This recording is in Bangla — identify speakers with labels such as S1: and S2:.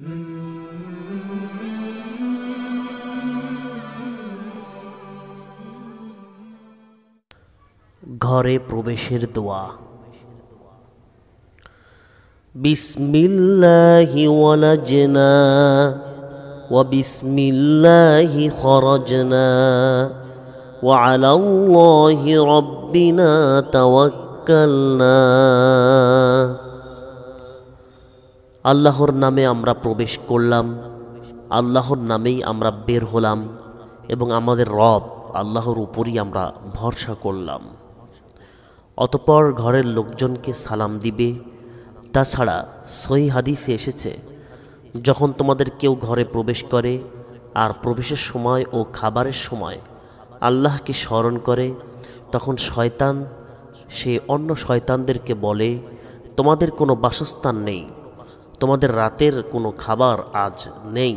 S1: ঘরে প্রবেশের দোয়া। বিসমিল্লাহি ওয়ালাজনা ওয়া বিসমিল্লাহি খরাজনা ওয়া আলাল্লাহি রাব্বিনা তাওয়াক্কালনা। আল্লাহর নামে আমরা প্রবেশ করলাম, আল্লাহর নামেই আমরা বের হলাম এবং আমাদের রব আল্লাহর উপরই আমরা ভরসা করলাম। অতঃপর ঘরের লোকজনকে সালাম দিবে। তাছাড়া সহিহ হাদিসে এসেছে, যখন তোমাদের কেউ ঘরে প্রবেশ করে আর প্রবেশের সময় ও খাবারের সময় আল্লাহকে স্মরণ করে, তখন শয়তান সে অন্য শয়তানদেরকে বলে, তোমাদের কোনো বাসস্থান নেই, তোমাদের রাতের কোনো খাবার আজ নেই।